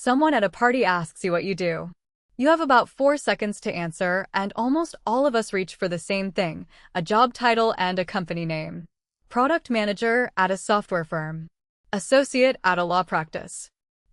Someone at a party asks you what you do. You have about 4 seconds to answer, and almost all of us reach for the same thing: a job title and a company name. Product manager at a software firm. Associate at a law practice.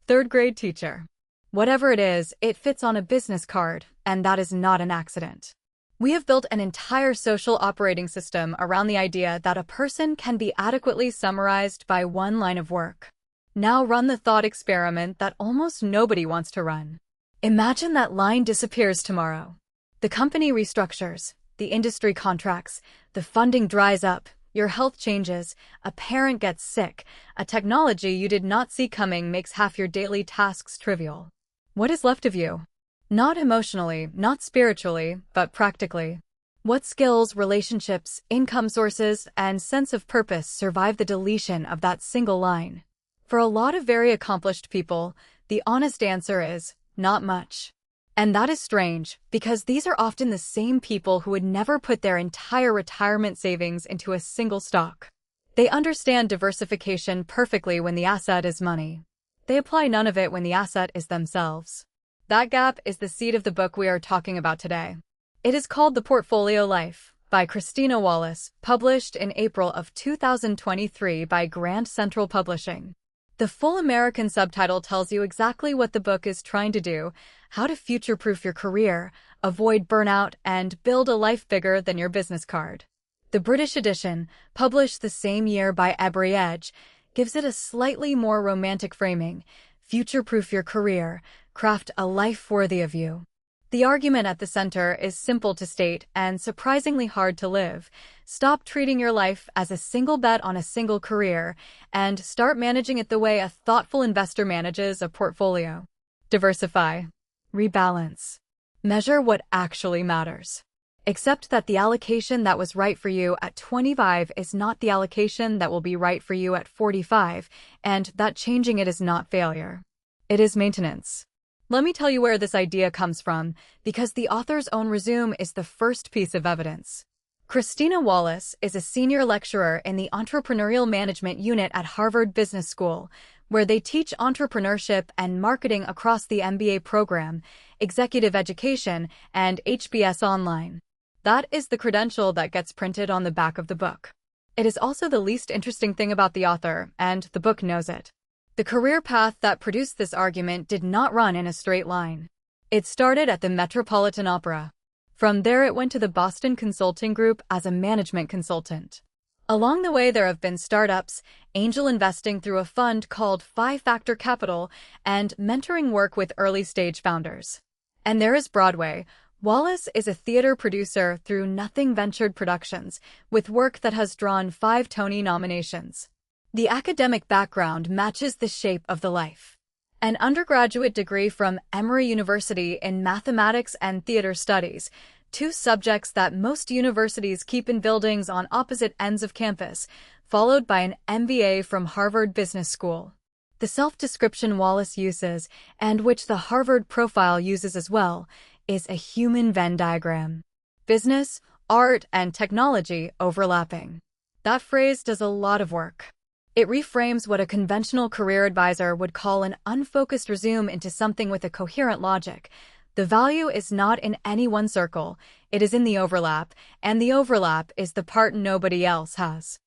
Third grade teacher. Whatever it is, it fits on a business card, and that is not an accident. We have built an entire social operating system around the idea that a person can be adequately summarized by one line of work. Now run the thought experiment that almost nobody wants to run. Imagine that line disappears tomorrow. The company restructures, the industry contracts, the funding dries up, your health changes, a parent gets sick, a technology you did not see coming makes half your daily tasks trivial. What is left of you? Not emotionally, not spiritually, but practically. What skills, relationships, income sources, and sense of purpose survive the deletion of that single line? For a lot of very accomplished people, the honest answer is not much. And that is strange, because these are often the same people who would never put their entire retirement savings into a single stock. They understand diversification perfectly when the asset is money. They apply none of it when the asset is themselves. That gap is the seed of the book we are talking about today. It is called The Portfolio Life, by Christina Wallace, published in April of 2023 by Grand Central Publishing. The full American subtitle tells you exactly what the book is trying to do: how to future-proof your career, avoid burnout, and build a life bigger than your business card. The British edition, published the same year by Every Edge, gives it a slightly more romantic framing: future-proof your career, craft a life worthy of you. The argument at the center is simple to state and surprisingly hard to live. Stop treating your life as a single bet on a single career, and start managing it the way a thoughtful investor manages a portfolio. Diversify. Rebalance. Measure what actually matters. Accept that the allocation that was right for you at 25 is not the allocation that will be right for you at 45, and that changing it is not failure. It is maintenance. Let me tell you where this idea comes from, because the author's own resume is the first piece of evidence. Christina Wallace is a senior lecturer in the Entrepreneurial Management Unit at Harvard Business School, where they teach entrepreneurship and marketing across the MBA program, executive education, and HBS online. That is the credential that gets printed on the back of the book. It is also the least interesting thing about the author, and the book knows it. The career path that produced this argument did not run in a straight line. It started at the Metropolitan Opera. From there it went to the Boston Consulting Group as a management consultant. Along the way there have been startups, angel investing through a fund called 5-Factor Capital, and mentoring work with early-stage founders. And there is Broadway. Wallace is a theater producer through Nothing Ventured Productions, with work that has drawn 5 Tony nominations. The academic background matches the shape of the life. An undergraduate degree from Emory University in mathematics and theater studies, 2 subjects that most universities keep in buildings on opposite ends of campus, followed by an MBA from Harvard Business School. The self-description Wallace uses, and which the Harvard profile uses as well, is a human Venn diagram. Business, art, and technology overlapping. That phrase does a lot of work. It reframes what a conventional career advisor would call an unfocused resume into something with a coherent logic. The value is not in any one circle, it is in the overlap, and the overlap is the part nobody else has.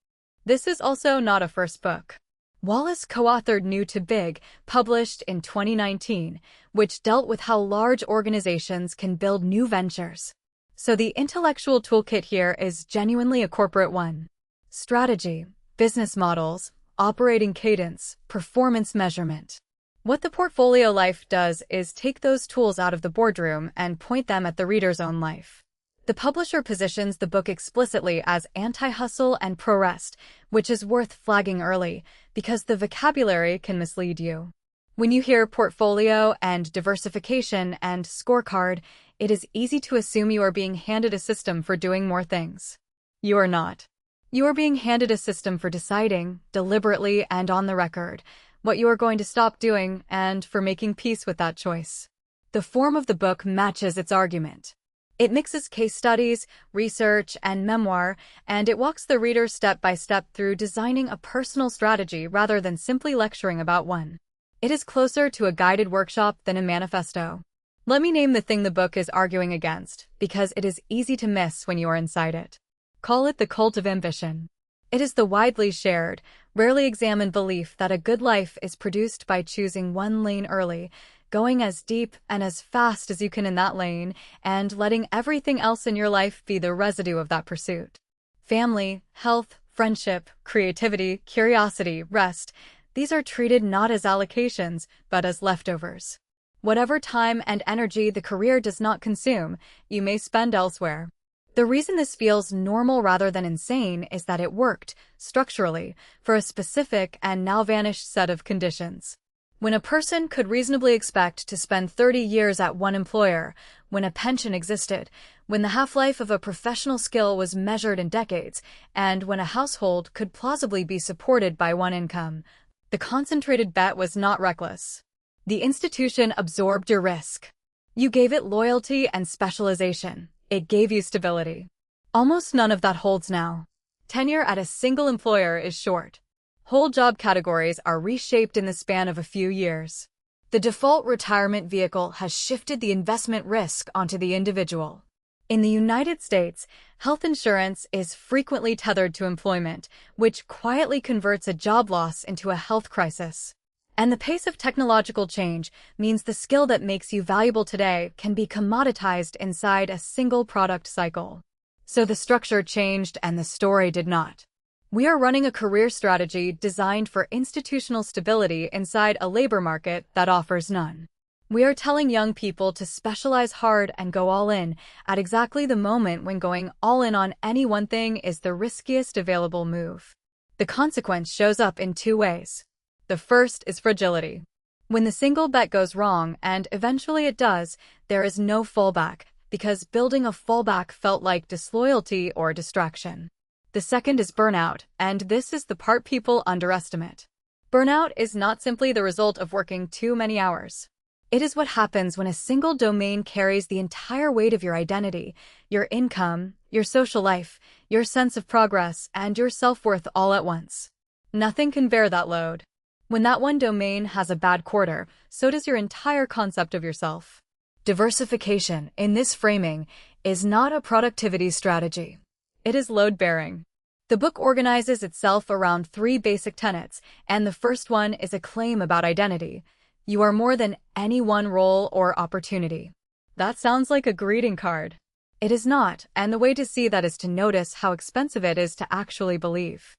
This is also not a first book. Wallace co-authored New to Big, published in 2019, which dealt with how large organizations can build new ventures. So the intellectual toolkit here is genuinely a corporate one. Strategy, business models, operating cadence, performance measurement. What The Portfolio Life does is take those tools out of the boardroom and point them at the reader's own life. The publisher positions the book explicitly as anti-hustle and pro-rest, which is worth flagging early, because the vocabulary can mislead you. When you hear portfolio and diversification and scorecard, it is easy to assume you are being handed a system for doing more things. You are not. You are being handed a system for deciding, deliberately and on the record, what you are going to stop doing and for making peace with that choice. The form of the book matches its argument. It mixes case studies, research, and memoir, and it walks the reader step by step through designing a personal strategy rather than simply lecturing about one. It is closer to a guided workshop than a manifesto. Let me name the thing the book is arguing against, because it is easy to miss when you are inside it. Call it the cult of ambition. It is the widely shared, rarely examined belief that a good life is produced by choosing one lane early, going as deep and as fast as you can in that lane, and letting everything else in your life be the residue of that pursuit. Family, health, friendship, creativity, curiosity, rest, these are treated not as allocations, but as leftovers. Whatever time and energy the career does not consume, you may spend elsewhere. The reason this feels normal rather than insane is that it worked, structurally, for a specific and now vanished set of conditions. When a person could reasonably expect to spend 30 years at one employer, when a pension existed, when the half-life of a professional skill was measured in decades, and when a household could plausibly be supported by one income, the concentrated bet was not reckless. The institution absorbed your risk. You gave it loyalty and specialization. It gave you stability. Almost none of that holds now. Tenure at a single employer is short. Whole job categories are reshaped in the span of a few years. The default retirement vehicle has shifted the investment risk onto the individual. In the United States, health insurance is frequently tethered to employment, which quietly converts a job loss into a health crisis. And the pace of technological change means the skill that makes you valuable today can be commoditized inside a single product cycle. So the structure changed and the story did not. We are running a career strategy designed for institutional stability inside a labor market that offers none. We are telling young people to specialize hard and go all in at exactly the moment when going all in on any one thing is the riskiest available move. The consequence shows up in two ways. The first is fragility. When the single bet goes wrong, and eventually it does, there is no fallback, because building a fallback felt like disloyalty or distraction. The second is burnout, and this is the part people underestimate. Burnout is not simply the result of working too many hours. It is what happens when a single domain carries the entire weight of your identity, your income, your social life, your sense of progress, and your self-worth all at once. Nothing can bear that load. When that one domain has a bad quarter, so does your entire concept of yourself. Diversification, in this framing, is not a productivity strategy. It is load-bearing. The book organizes itself around three basic tenets, and the first one is a claim about identity. You are more than any one role or opportunity. That sounds like a greeting card. It is not, and the way to see that is to notice how expensive it is to actually believe.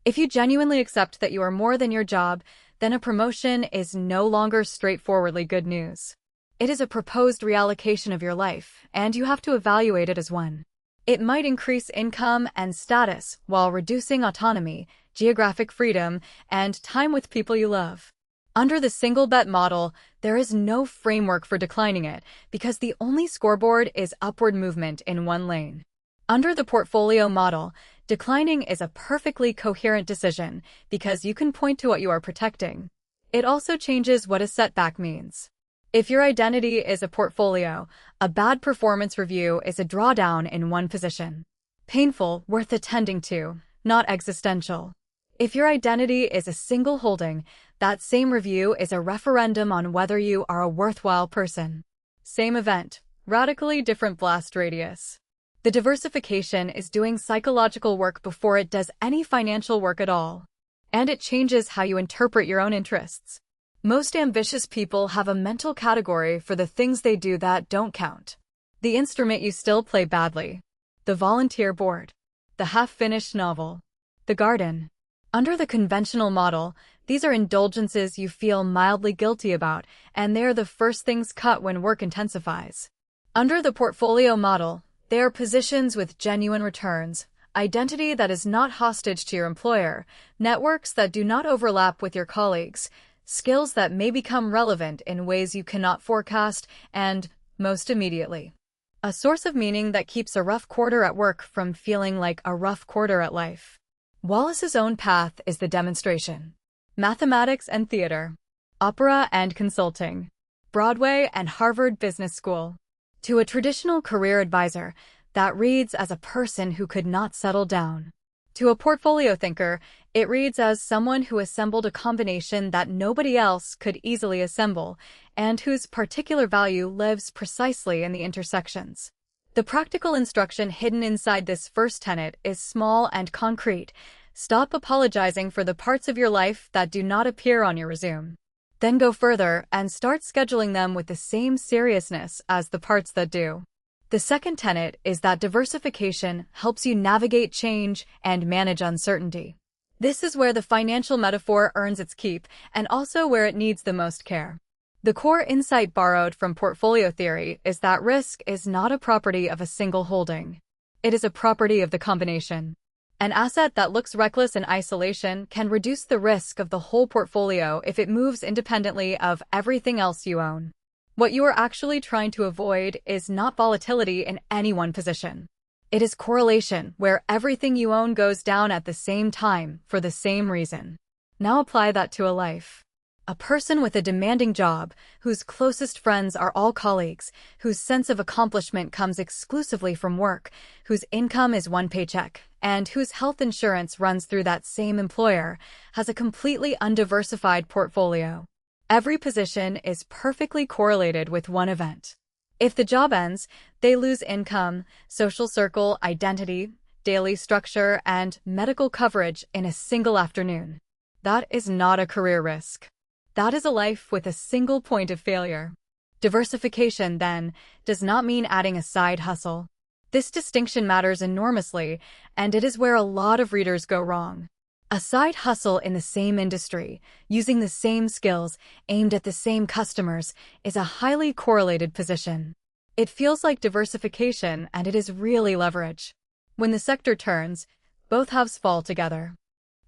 If you genuinely accept that you are more than your job, then a promotion is no longer straightforwardly good news. It is a proposed reallocation of your life, and you have to evaluate it as one. It might increase income and status while reducing autonomy, geographic freedom, and time with people you love. Under the single bet model, there is no framework for declining it because the only scoreboard is upward movement in one lane. Under the portfolio model, declining is a perfectly coherent decision because you can point to what you are protecting. It also changes what a setback means. If your identity is a portfolio, a bad performance review is a drawdown in one position. Painful, worth attending to, not existential. If your identity is a single holding, that same review is a referendum on whether you are a worthwhile person. Same event, radically different blast radius. The diversification is doing psychological work before it does any financial work at all. And it changes how you interpret your own interests. Most ambitious people have a mental category for the things they do that don't count. The instrument you still play badly. The volunteer board. The half-finished novel. The garden. Under the conventional model, these are indulgences you feel mildly guilty about, and they're the first things cut when work intensifies. Under the portfolio model, they are positions with genuine returns, identity that is not hostage to your employer, networks that do not overlap with your colleagues, skills that may become relevant in ways you cannot forecast, and, most immediately, a source of meaning that keeps a rough quarter at work from feeling like a rough quarter at life. Wallace's own path is the demonstration. Mathematics and theater. Opera and consulting. Broadway and Harvard Business School. To a traditional career advisor, that reads as a person who could not settle down. To a portfolio thinker, it reads as someone who assembled a combination that nobody else could easily assemble, and whose particular value lives precisely in the intersections. The practical instruction hidden inside this first tenet is small and concrete. Stop apologizing for the parts of your life that do not appear on your resume. Then go further and start scheduling them with the same seriousness as the parts that do. The second tenet is that diversification helps you navigate change and manage uncertainty. This is where the financial metaphor earns its keep and also where it needs the most care. The core insight borrowed from portfolio theory is that risk is not a property of a single holding. It is a property of the combination. An asset that looks reckless in isolation can reduce the risk of the whole portfolio if it moves independently of everything else you own. What you are actually trying to avoid is not volatility in any one position. It is correlation, where everything you own goes down at the same time for the same reason. Now apply that to a life. A person with a demanding job, whose closest friends are all colleagues, whose sense of accomplishment comes exclusively from work, whose income is one paycheck, and whose health insurance runs through that same employer, has a completely undiversified portfolio. Every position is perfectly correlated with one event. If the job ends, they lose income, social circle, identity, daily structure, and medical coverage in a single afternoon. That is not a career risk. That is a life with a single point of failure. Diversification, then, does not mean adding a side hustle. This distinction matters enormously, and it is where a lot of readers go wrong. A side hustle in the same industry, using the same skills, aimed at the same customers, is a highly correlated position. It feels like diversification, and it is really leverage. When the sector turns, both halves fall together.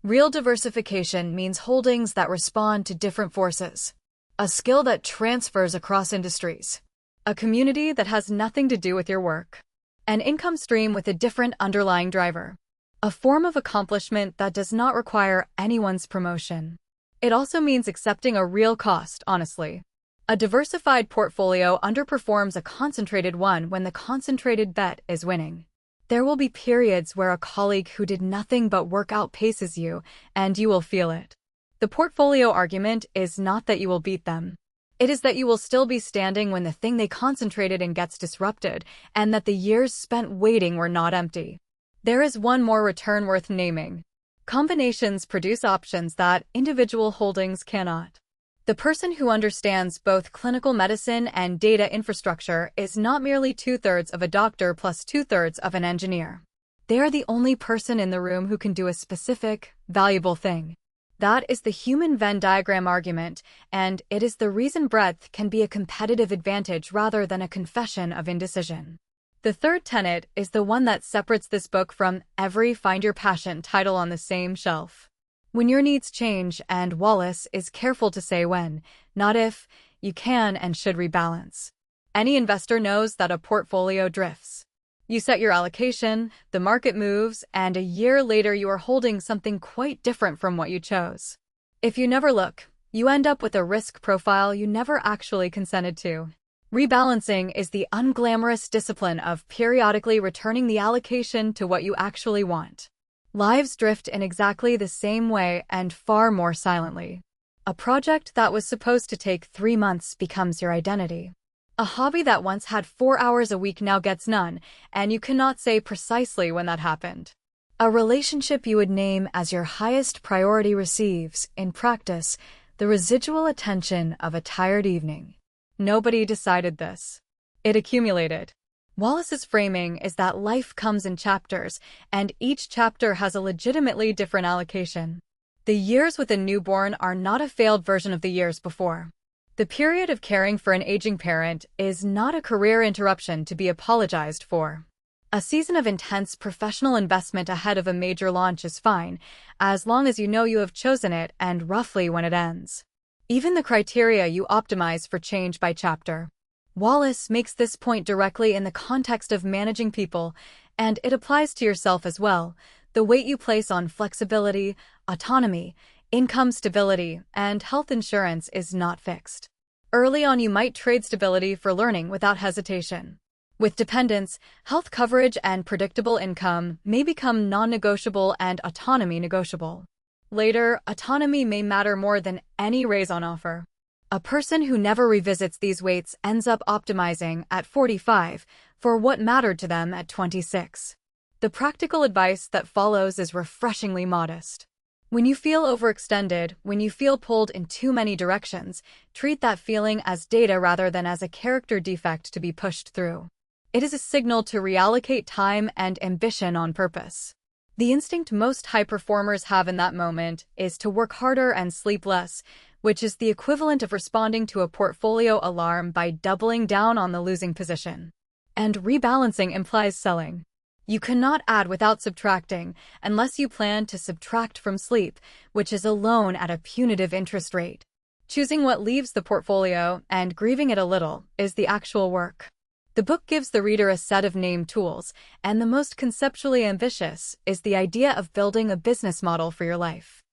Real diversification means holdings that respond to different forces. A skill that transfers across industries. A community that has nothing to do with your work. An income stream with a different underlying driver. A form of accomplishment that does not require anyone's promotion. It also means accepting a real cost, honestly. A diversified portfolio underperforms a concentrated one when the concentrated bet is winning. There will be periods where a colleague who did nothing but work outpaces you, and you will feel it. The portfolio argument is not that you will beat them. It is that you will still be standing when the thing they concentrated in gets disrupted, and that the years spent waiting were not empty. There is one more return worth naming. Combinations produce options that individual holdings cannot. The person who understands both clinical medicine and data infrastructure is not merely 2/3 of a doctor plus 2/3 of an engineer. They are the only person in the room who can do a specific, valuable thing. That is the human Venn diagram argument, and it is the reason breadth can be a competitive advantage rather than a confession of indecision. The third tenet is the one that separates this book from every Find Your Passion title on the same shelf. When your needs change, and Wallace is careful to say when, not if, you can and should rebalance. Any investor knows that a portfolio drifts. You set your allocation, the market moves, and a year later you are holding something quite different from what you chose. If you never look, you end up with a risk profile you never actually consented to. Rebalancing is the unglamorous discipline of periodically returning the allocation to what you actually want. Lives drift in exactly the same way and far more silently. A project that was supposed to take 3 months becomes your identity. A hobby that once had 4 hours a week now gets none, and you cannot say precisely when that happened. A relationship you would name as your highest priority receives, in practice, the residual attention of a tired evening. Nobody decided this. It accumulated. Wallace's framing is that life comes in chapters, and each chapter has a legitimately different allocation. The years with a newborn are not a failed version of the years before. The period of caring for an aging parent is not a career interruption to be apologized for. A season of intense professional investment ahead of a major launch is fine, as long as you know you have chosen it and roughly when it ends. Even the criteria you optimize for change by chapter. Wallace makes this point directly in the context of managing people, and it applies to yourself as well. The weight you place on flexibility, autonomy, income stability, and health insurance is not fixed. Early on, you might trade stability for learning without hesitation. With dependents, health coverage and predictable income may become non-negotiable and autonomy negotiable. Later, autonomy may matter more than any raise on offer. A person who never revisits these weights ends up optimizing at 45 for what mattered to them at 26. The practical advice that follows is refreshingly modest. When you feel overextended, when you feel pulled in too many directions, treat that feeling as data rather than as a character defect to be pushed through. It is a signal to reallocate time and ambition on purpose. The instinct most high performers have in that moment is to work harder and sleep less, which is the equivalent of responding to a portfolio alarm by doubling down on the losing position. And rebalancing implies selling. You cannot add without subtracting, unless you plan to subtract from sleep, which is a loan at a punitive interest rate. Choosing what leaves the portfolio and grieving it a little is the actual work. The book gives the reader a set of named tools, and the most conceptually ambitious is the idea of building a business model for your life.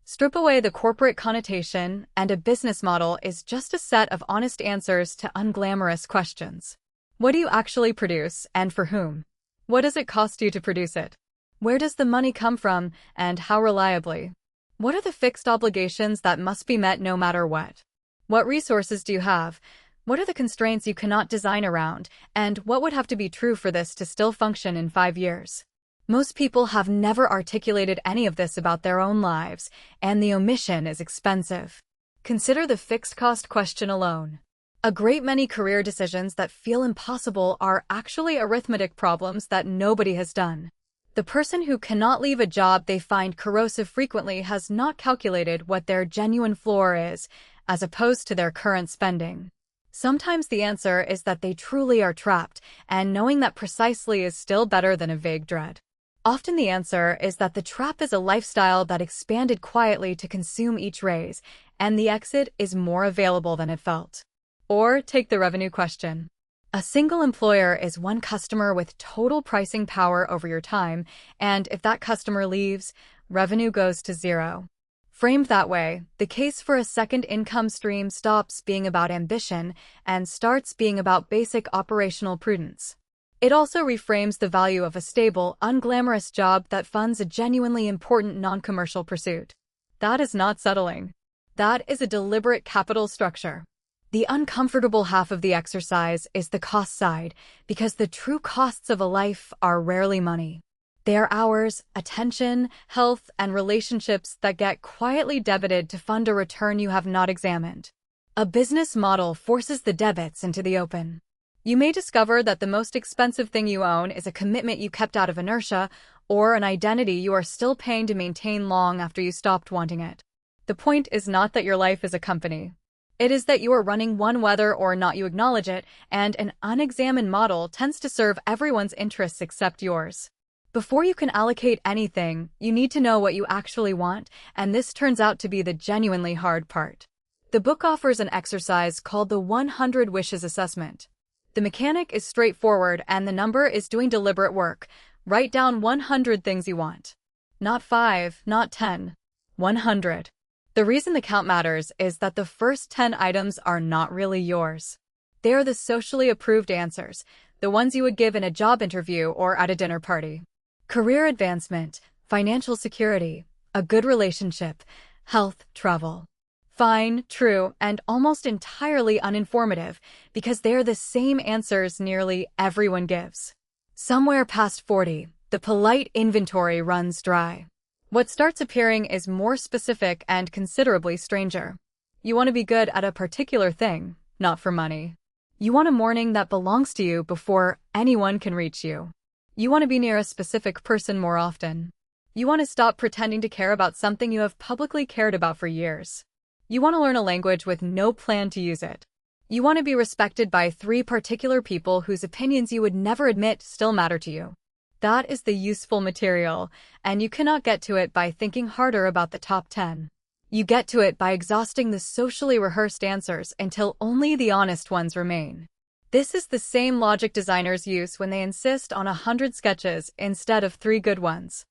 Strip away the corporate connotation, and a business model is just a set of honest answers to unglamorous questions. What do you actually produce, and for whom? What does it cost you to produce it? Where does the money come from, and how reliably? What are the fixed obligations that must be met no matter what? What resources do you have? What are the constraints you cannot design around, and what would have to be true for this to still function in 5 years? Most people have never articulated any of this about their own lives, and the omission is expensive. Consider the fixed cost question alone. A great many career decisions that feel impossible are actually arithmetic problems that nobody has done. The person who cannot leave a job they find corrosive frequently has not calculated what their genuine floor is, as opposed to their current spending. Sometimes the answer is that they truly are trapped, and knowing that precisely is still better than a vague dread. Often the answer is that the trap is a lifestyle that expanded quietly to consume each raise, and the exit is more available than it felt. Or take the revenue question. A single employer is one customer with total pricing power over your time, and if that customer leaves, revenue goes to zero. Framed that way, the case for a second income stream stops being about ambition and starts being about basic operational prudence. It also reframes the value of a stable, unglamorous job that funds a genuinely important non-commercial pursuit. That is not settling. That is a deliberate capital structure. The uncomfortable half of the exercise is the cost side, because the true costs of a life are rarely money. They are hours, attention, health, and relationships that get quietly debited to fund a return you have not examined. A business model forces the debits into the open. You may discover that the most expensive thing you own is a commitment you kept out of inertia, or an identity you are still paying to maintain long after you stopped wanting it. The point is not that your life is a company. It is that you are running one whether or not you acknowledge it, and an unexamined model tends to serve everyone's interests except yours. Before you can allocate anything, you need to know what you actually want, and this turns out to be the genuinely hard part. The book offers an exercise called the 100 Wishes Assessment. The mechanic is straightforward, and the number is doing deliberate work. Write down 100 things you want. Not 5, not 10. 100. The reason the count matters is that the first 10 items are not really yours. They are the socially approved answers, the ones you would give in a job interview or at a dinner party. Career advancement, financial security, a good relationship, health, travel. Fine, true, and almost entirely uninformative, because they are the same answers nearly everyone gives. Somewhere past 40, the polite inventory runs dry. What starts appearing is more specific and considerably stranger. You want to be good at a particular thing, not for money. You want a morning that belongs to you before anyone can reach you. You want to be near a specific person more often. You want to stop pretending to care about something you have publicly cared about for years. You want to learn a language with no plan to use it. You want to be respected by 3 particular people whose opinions you would never admit still matter to you. That is the useful material, and you cannot get to it by thinking harder about the top 10. You get to it by exhausting the socially rehearsed answers until only the honest ones remain. This is the same logic designers use when they insist on 100 sketches instead of 3 good ones.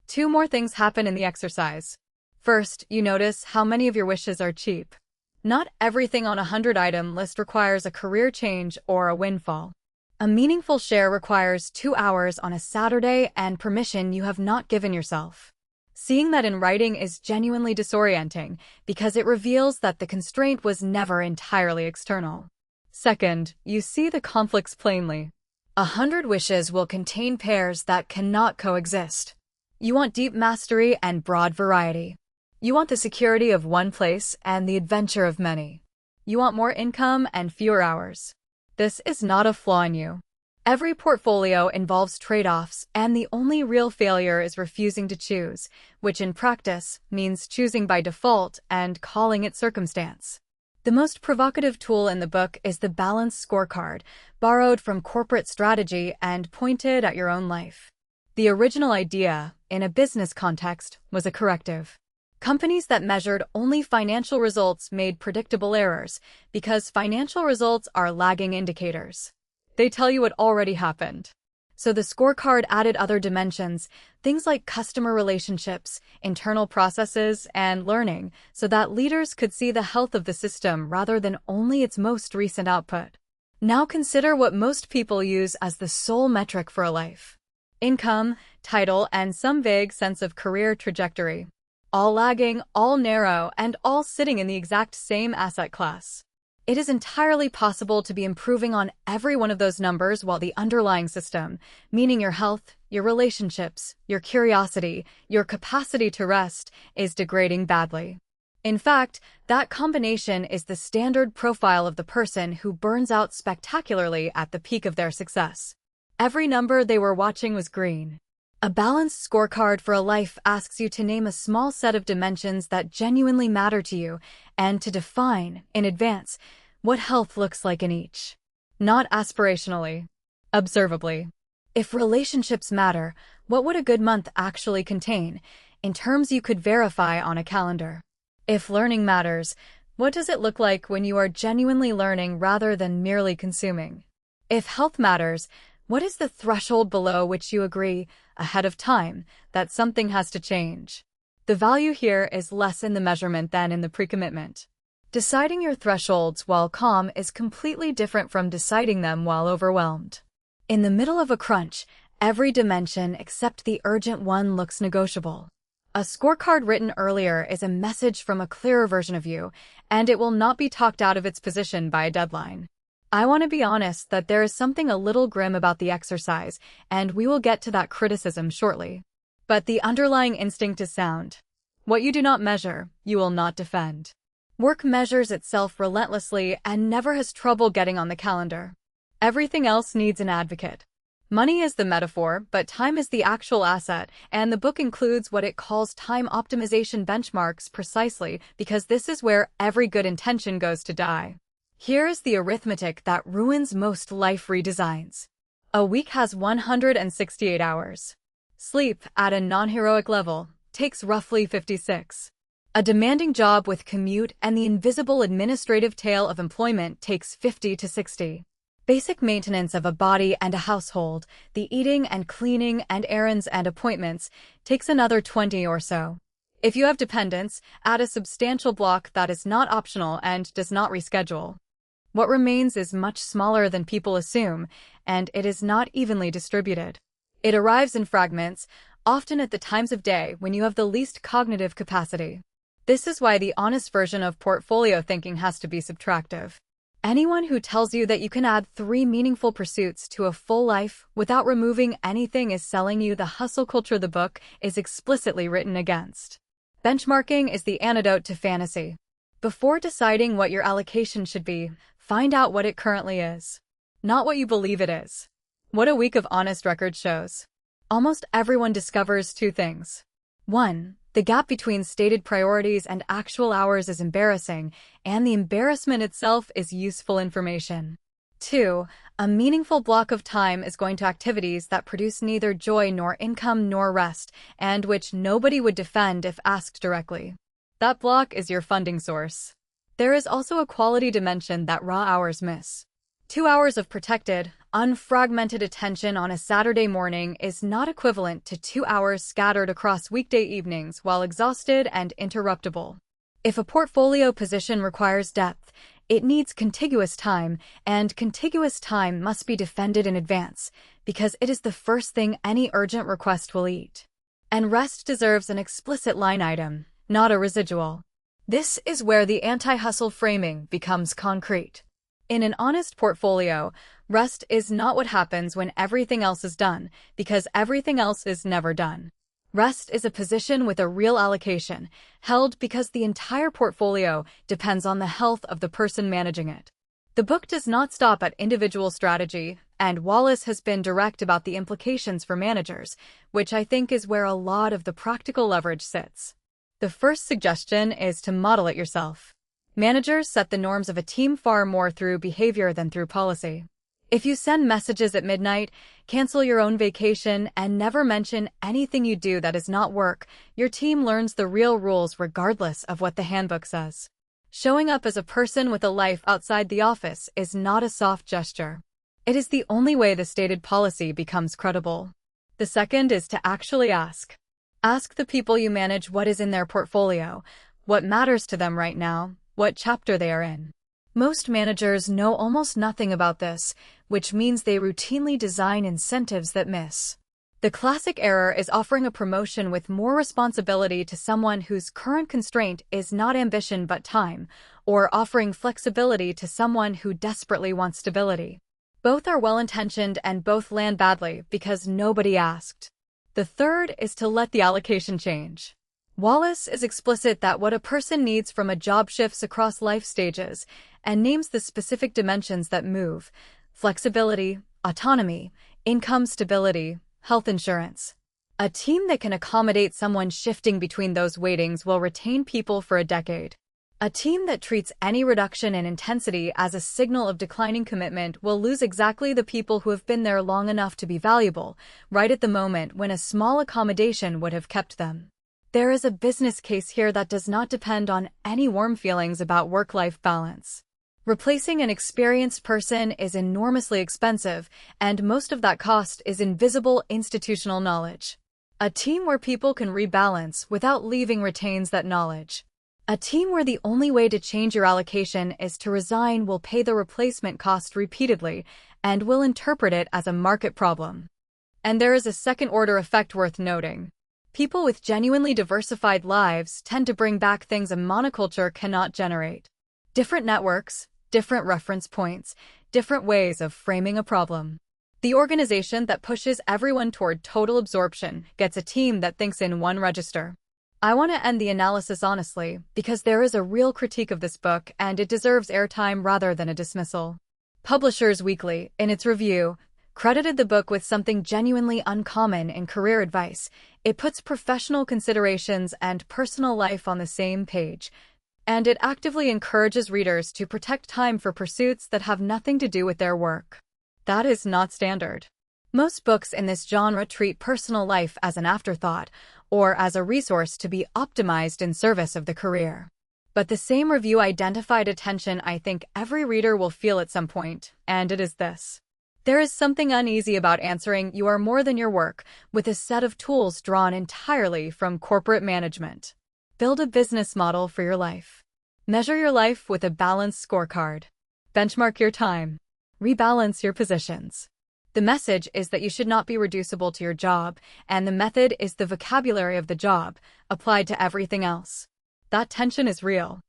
2 more things happen in the exercise. First, you notice how many of your wishes are cheap. Not everything on a 100-item list requires a career change or a windfall. A meaningful share requires 2 hours on a Saturday and permission you have not given yourself. Seeing that in writing is genuinely disorienting because it reveals that the constraint was never entirely external. Second, you see the conflicts plainly. 100 wishes will contain pairs that cannot coexist. You want deep mastery and broad variety. You want the security of one place and the adventure of many. You want more income and fewer hours. This is not a flaw in you. Every portfolio involves trade-offs, and the only real failure is refusing to choose, which in practice means choosing by default and calling it circumstance. The most provocative tool in the book is the balance scorecard, borrowed from corporate strategy and pointed at your own life. The original idea, in a business context, was a corrective. Companies that measured only financial results made predictable errors because financial results are lagging indicators. They tell you what already happened. So the scorecard added other dimensions, things like customer relationships, internal processes, and learning, so that leaders could see the health of the system rather than only its most recent output. Now consider what most people use as the sole metric for a life. Income, title, and some vague sense of career trajectory. All lagging, all narrow, and all sitting in the exact same asset class. It is entirely possible to be improving on every one of those numbers while the underlying system, meaning your health, your relationships, your curiosity, your capacity to rest, is degrading badly. In fact, that combination is the standard profile of the person who burns out spectacularly at the peak of their success. Every number they were watching was green. A balanced scorecard for a life asks you to name a small set of dimensions that genuinely matter to you and to define, in advance, what health looks like in each. Not aspirationally. Observably. If relationships matter, what would a good month actually contain, in terms you could verify on a calendar? If learning matters, what does it look like when you are genuinely learning rather than merely consuming? If health matters, what is the threshold below which you agree, ahead of time, that something has to change? The value here is less in the measurement than in the pre-commitment. Deciding your thresholds while calm is completely different from deciding them while overwhelmed. In the middle of a crunch, every dimension except the urgent one looks negotiable. A scorecard written earlier is a message from a clearer version of you, and it will not be talked out of its position by a deadline. I want to be honest that there is something a little grim about the exercise, and we will get to that criticism shortly. But the underlying instinct is sound. What you do not measure, you will not defend. Work measures itself relentlessly and never has trouble getting on the calendar. Everything else needs an advocate. Money is the metaphor, but time is the actual asset, and the book includes what it calls time optimization benchmarks precisely because this is where every good intention goes to die. Here is the arithmetic that ruins most life redesigns. A week has 168 hours. Sleep, at a non-heroic level, takes roughly 56. A demanding job with commute and the invisible administrative tail of employment takes 50 to 60. Basic maintenance of a body and a household, the eating and cleaning and errands and appointments, takes another 20 or so. If you have dependents, add a substantial block that is not optional and does not reschedule. What remains is much smaller than people assume, and it is not evenly distributed. It arrives in fragments, often at the times of day when you have the least cognitive capacity. This is why the honest version of portfolio thinking has to be subtractive. Anyone who tells you that you can add 3 meaningful pursuits to a full life without removing anything is selling you the hustle culture the book is explicitly written against. Benchmarking is the antidote to fantasy. Before deciding what your allocation should be, find out what it currently is. Not what you believe it is. What a week of honest record shows. Almost everyone discovers 2 things. 1. The gap between stated priorities and actual hours is embarrassing, and the embarrassment itself is useful information. 2. A meaningful block of time is going to activities that produce neither joy nor income nor rest, and which nobody would defend if asked directly. That block is your funding source. There is also a quality dimension that raw hours miss. 2 hours of protected, unfragmented attention on a Saturday morning is not equivalent to 2 hours scattered across weekday evenings while exhausted and interruptible. If a portfolio position requires depth, It needs contiguous time, and contiguous time must be defended in advance, because it is the first thing any urgent request will eat. And rest deserves an explicit line item, not a residual. This is where the anti-hustle framing becomes concrete. In an honest portfolio, rest is not what happens when everything else is done, because everything else is never done. Rest is a position with a real allocation, held because the entire portfolio depends on the health of the person managing it. The book does not stop at individual strategy, and Wallace has been direct about the implications for managers, which I think is where a lot of the practical leverage sits. The first suggestion is to model it yourself. Managers set the norms of a team far more through behavior than through policy. If you send messages at midnight, cancel your own vacation, and never mention anything you do that is not work, your team learns the real rules regardless of what the handbook says. Showing up as a person with a life outside the office is not a soft gesture. It is the only way the stated policy becomes credible. The second is to actually ask. Ask the people you manage what is in their portfolio, what matters to them right now, what chapter they are in. Most managers know almost nothing about this, which means they routinely design incentives that miss. The classic error is offering a promotion with more responsibility to someone whose current constraint is not ambition but time, or offering flexibility to someone who desperately wants stability. Both are well-intentioned and both land badly because nobody asked. The third is to let the allocation change. Wallace is explicit that what a person needs from a job shifts across life stages and names the specific dimensions that move: flexibility, autonomy, income stability, health insurance. A team that can accommodate someone shifting between those weightings will retain people for a decade. A team that treats any reduction in intensity as a signal of declining commitment will lose exactly the people who have been there long enough to be valuable, right at the moment when a small accommodation would have kept them. There is a business case here that does not depend on any warm feelings about work-life balance. Replacing an experienced person is enormously expensive, and most of that cost is invisible institutional knowledge. A team where people can rebalance without leaving retains that knowledge. A team where the only way to change your allocation is to resign will pay the replacement cost repeatedly and will interpret it as a market problem. And there is a second-order effect worth noting. People with genuinely diversified lives tend to bring back things a monoculture cannot generate. Different networks, different reference points, different ways of framing a problem. The organization that pushes everyone toward total absorption gets a team that thinks in one register. I want to end the analysis honestly, because there is a real critique of this book and it deserves airtime rather than a dismissal. Publishers Weekly, in its review, credited the book with something genuinely uncommon in career advice. It puts professional considerations and personal life on the same page, and it actively encourages readers to protect time for pursuits that have nothing to do with their work. That is not standard. Most books in this genre treat personal life as an afterthought, or as a resource to be optimized in service of the career. But the same review identified a tension I think every reader will feel at some point, and it is this. There is something uneasy about answering "you are more than your work" with a set of tools drawn entirely from corporate management. Build a business model for your life. Measure your life with a balanced scorecard. Benchmark your time. Rebalance your positions. The message is that you should not be reducible to your job, and the method is the vocabulary of the job, applied to everything else. That tension is real.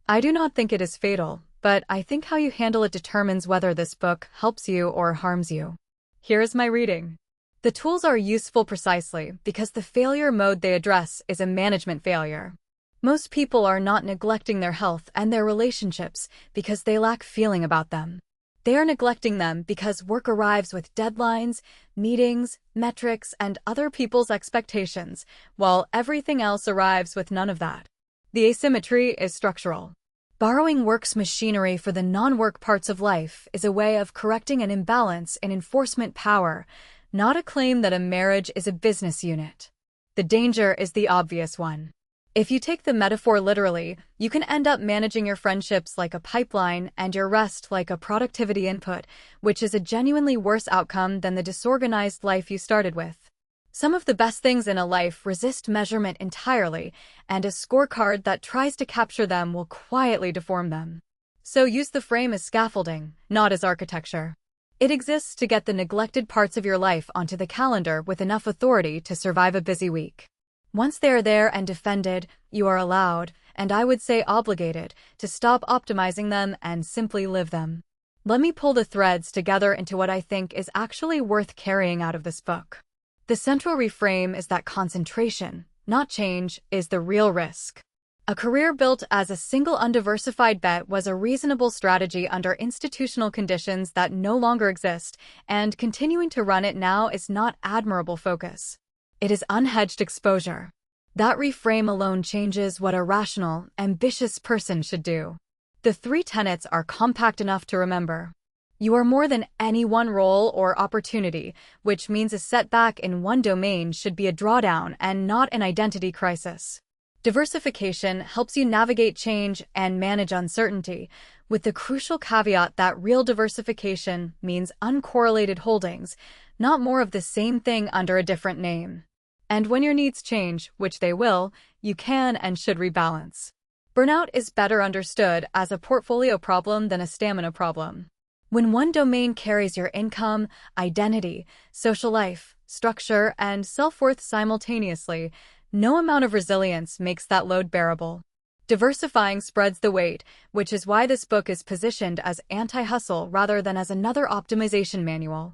I do not think it is fatal, but I think how you handle it determines whether this book helps you or harms you. Here is my reading. The tools are useful precisely because the failure mode they address is a management failure. Most people are not neglecting their health and their relationships because they lack feeling about them. They are neglecting them because work arrives with deadlines, meetings, metrics, and other people's expectations, while everything else arrives with none of that. The asymmetry is structural. Borrowing work's machinery for the non-work parts of life is a way of correcting an imbalance in enforcement power, not a claim that a marriage is a business unit. The danger is the obvious one. If you take the metaphor literally, you can end up managing your friendships like a pipeline and your rest like a productivity input, which is a genuinely worse outcome than the disorganized life you started with. Some of the best things in a life resist measurement entirely, and a scorecard that tries to capture them will quietly deform them. So use the frame as scaffolding, not as architecture. It exists to get the neglected parts of your life onto the calendar with enough authority to survive a busy week. Once they are there and defended, you are allowed, and I would say obligated, to stop optimizing them and simply live them. Let me pull the threads together into what I think is actually worth carrying out of this book. The central reframe is that concentration, not change, is the real risk. A career built as a single undiversified bet was a reasonable strategy under institutional conditions that no longer exist, and continuing to run it now is not admirable focus. It is unhedged exposure. That reframe alone changes what a rational, ambitious person should do. The 3 tenets are compact enough to remember. You are more than any one role or opportunity, which means a setback in one domain should be a drawdown and not an identity crisis. Diversification helps you navigate change and manage uncertainty, with the crucial caveat that real diversification means uncorrelated holdings, not more of the same thing under a different name. And when your needs change, which they will, you can and should rebalance. Burnout is better understood as a portfolio problem than a stamina problem. When one domain carries your income, identity, social life, structure, and self-worth simultaneously, no amount of resilience makes that load bearable. Diversifying spreads the weight, which is why this book is positioned as anti-hustle rather than as another optimization manual.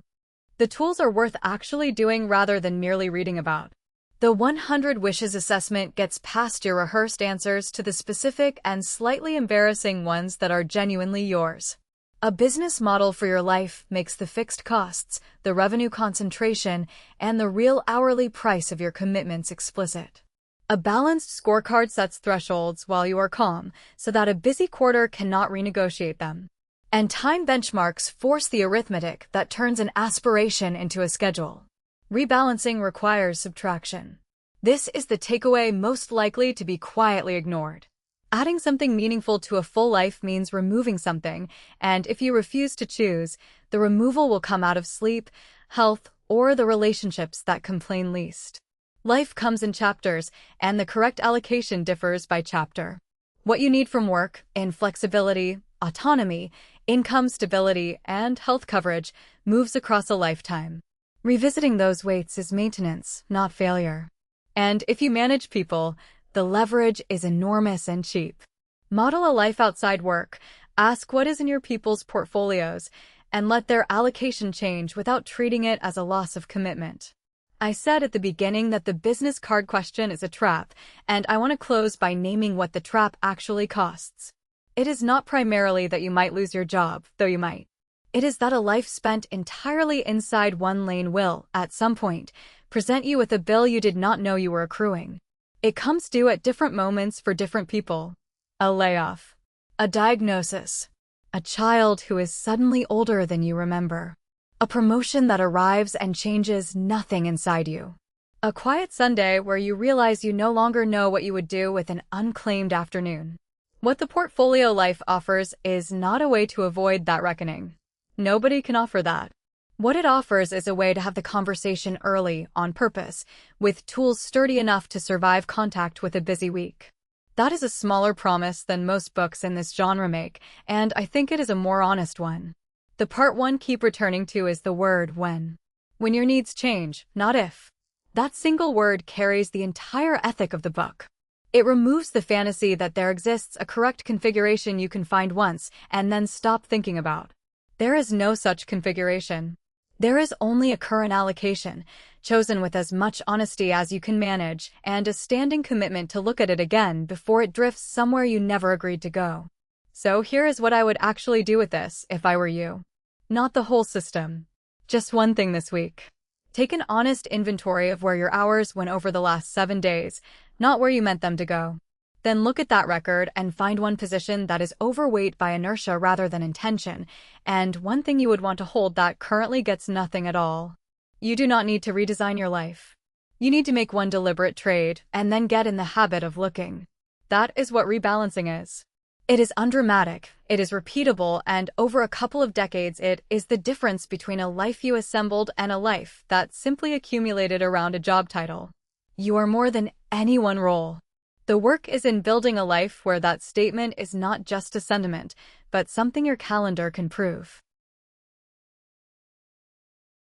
The tools are worth actually doing rather than merely reading about. The 100 Wishes assessment gets past your rehearsed answers to the specific and slightly embarrassing ones that are genuinely yours. A business model for your life makes the fixed costs, the revenue concentration, and the real hourly price of your commitments explicit. A balanced scorecard sets thresholds while you are calm, so that a busy quarter cannot renegotiate them. And time benchmarks force the arithmetic that turns an aspiration into a schedule. Rebalancing requires subtraction. This is the takeaway most likely to be quietly ignored. Adding something meaningful to a full life means removing something, and if you refuse to choose, the removal will come out of sleep, health, or the relationships that complain least. Life comes in chapters, and the correct allocation differs by chapter. What you need from work, in flexibility, autonomy, income stability, and health coverage, moves across a lifetime. Revisiting those weights is maintenance, not failure. And if you manage people, the leverage is enormous and cheap. Model a life outside work, ask what is in your people's portfolios, and let their allocation change without treating it as a loss of commitment. I said at the beginning that the business card question is a trap, and I want to close by naming what the trap actually costs. It is not primarily that you might lose your job, though you might. It is that a life spent entirely inside one lane will, at some point, present you with a bill you did not know you were accruing. It comes due at different moments for different people. A layoff. A diagnosis. A child who is suddenly older than you remember. A promotion that arrives and changes nothing inside you. A quiet Sunday where you realize you no longer know what you would do with an unclaimed afternoon. What the portfolio life offers is not a way to avoid that reckoning. Nobody can offer that. What it offers is a way to have the conversation early, on purpose, with tools sturdy enough to survive contact with a busy week. That is a smaller promise than most books in this genre make, and I think it is a more honest one. The part one keep returning to is the word when. When your needs change, not if. That single word carries the entire ethic of the book. It removes the fantasy that there exists a correct configuration you can find once and then stop thinking about. There is no such configuration. There is only a current allocation, chosen with as much honesty as you can manage, and a standing commitment to look at it again before it drifts somewhere you never agreed to go. So here is what I would actually do with this if I were you. Not the whole system. Just one thing this week. Take an honest inventory of where your hours went over the last 7 days, not where you meant them to go. Then look at that record and find one position that is overweight by inertia rather than intention, and one thing you would want to hold that currently gets nothing at all. You do not need to redesign your life. You need to make one deliberate trade and then get in the habit of looking. That is what rebalancing is. It is undramatic, it is repeatable, and over a couple of decades it is the difference between a life you assembled and a life that simply accumulated around a job title. You are more than any one role. The work is in building a life where that statement is not just a sentiment, but something your calendar can prove.